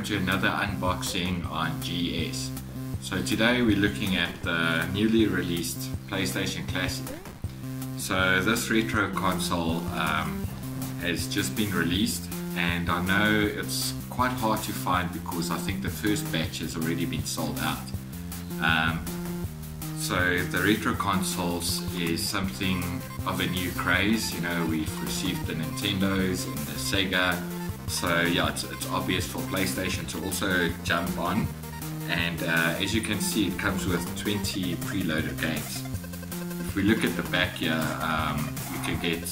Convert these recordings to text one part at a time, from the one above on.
welcome to another unboxing on GES. So today we're looking at the newly released PlayStation Classic. So this retro console has just been released, and I know it's quite hard to find because I think the first batch has already been sold out. So the retro consoles is something of a new craze. You know, we've received the Nintendos and the Sega. So yeah, it's obvious for PlayStation to also jump on, and as you can see, it comes with 20 preloaded games. If we look at the back here, you can get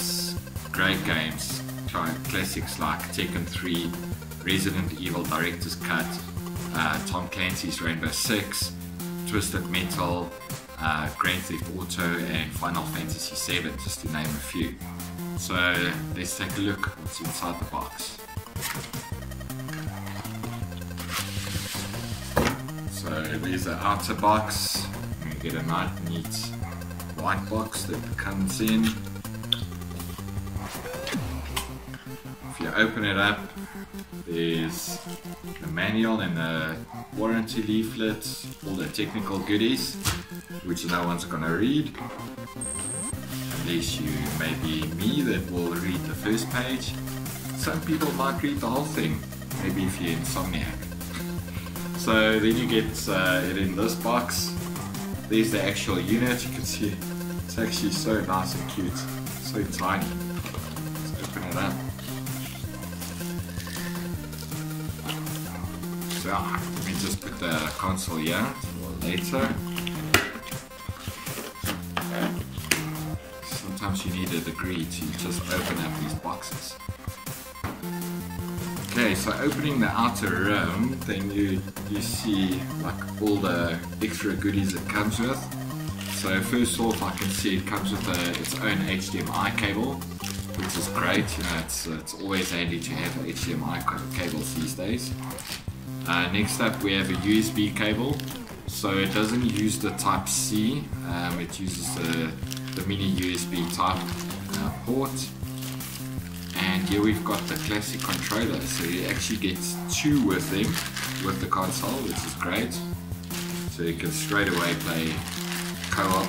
great games, classics like Tekken 3, Resident Evil Director's Cut, Tom Clancy's Rainbow Six, Twisted Metal, Grand Theft Auto, and Final Fantasy VII, just to name a few. So let's take a look what's inside the box. So there's the outer box. You get a nice neat white box that comes in. If you open it up, there's the manual and the warranty leaflet, all the technical goodies, which no one's gonna read, unless you may be me that will read the first page. Some people might read the whole thing, maybe if you're insomniac. So then you get it in this box. There's the actual unit. You can see it's actually so nice and cute, so tiny. Let's open it up. So let me just put the console here for later. Sometimes you need a degree to just open up these boxes. Okay, so opening the outer rim, then you see like all the extra goodies it comes with. So first off, I can see it comes with its own HDMI cable, which is great. You know, it's always handy to have HDMI cables these days. Next up, we have a USB cable. So it doesn't use the Type-C, it uses the mini USB type port. And here we've got the classic controller, so you actually get two with them, with the console, which is great. So you can straight away play co-op.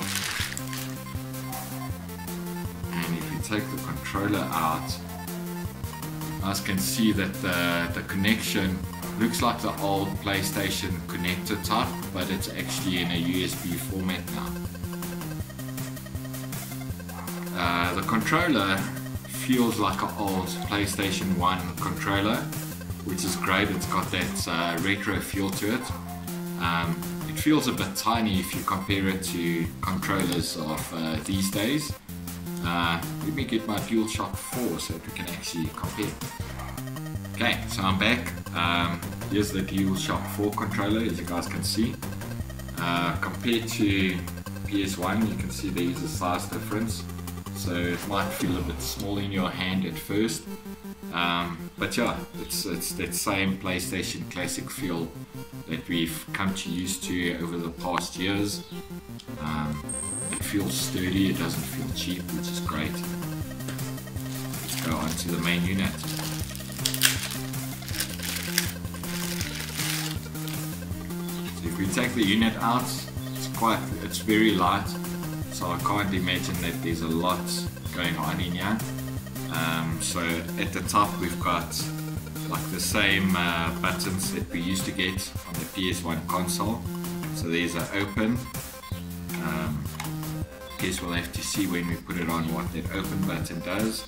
And if you take the controller out, you guys can see that the connection looks like the old PlayStation connector type, but it's actually in a USB format now. The controller feels like an old PlayStation 1 controller, which is great. It's got that retro feel to it. It feels a bit tiny if you compare it to controllers of these days. Let me get my DualShock 4 so that we can actually compare. Okay, so I'm back. Here's the DualShock 4 controller, as you guys can see. Compared to PS1, you can see there is a size difference. So it might feel a bit small in your hand at first, but yeah, it's that same PlayStation Classic feel that we've come to used to over the past years. It feels sturdy, it doesn't feel cheap, which is great. Let's go on to the main unit. So if we take the unit out, it's very light. So I can't imagine that there's a lot going on in here. So at the top we've got like the same buttons that we used to get on the PS1 console. So there's an open. Guess we'll have to see when we put it on what that open button does.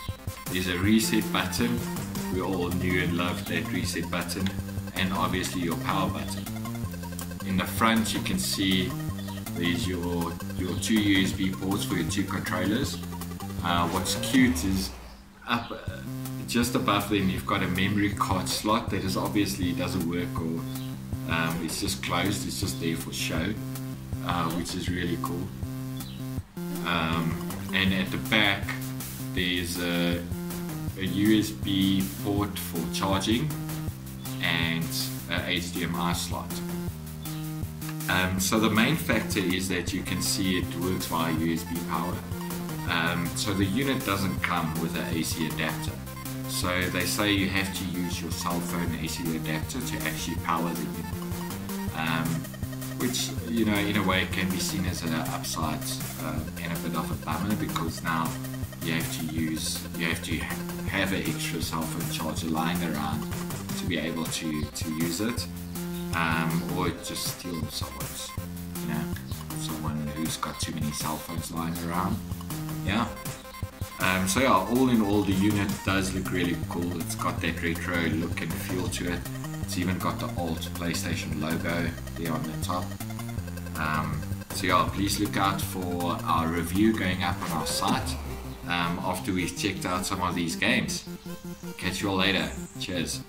There's a reset button. We all knew and loved that reset button, and obviously your power button. In the front you can see there's your two USB ports for your two controllers. What's cute is up just above them you've got a memory card slot that is obviously doesn't work, or it's just closed, it's just there for show, which is really cool. And at the back there's a USB port for charging and a HDMI slot. So the main factor is that you can see it works via USB power. So the unit doesn't come with an AC adapter. So they say you have to use your cell phone AC adapter to actually power the unit, which, you know, in a way can be seen as an upside and a bit of a bummer, because now you have to have an extra cell phone charger lying around to be able to use it, or just steal someone's, you know, someone who's got too many cell phones lying around. Yeah. So yeah, all in all, the unit does look really cool. It's got that retro look and feel to it. It's even got the old PlayStation logo there on the top. So yeah, please look out for our review going up on our site after we've checked out some of these games. Catch you all later. Cheers.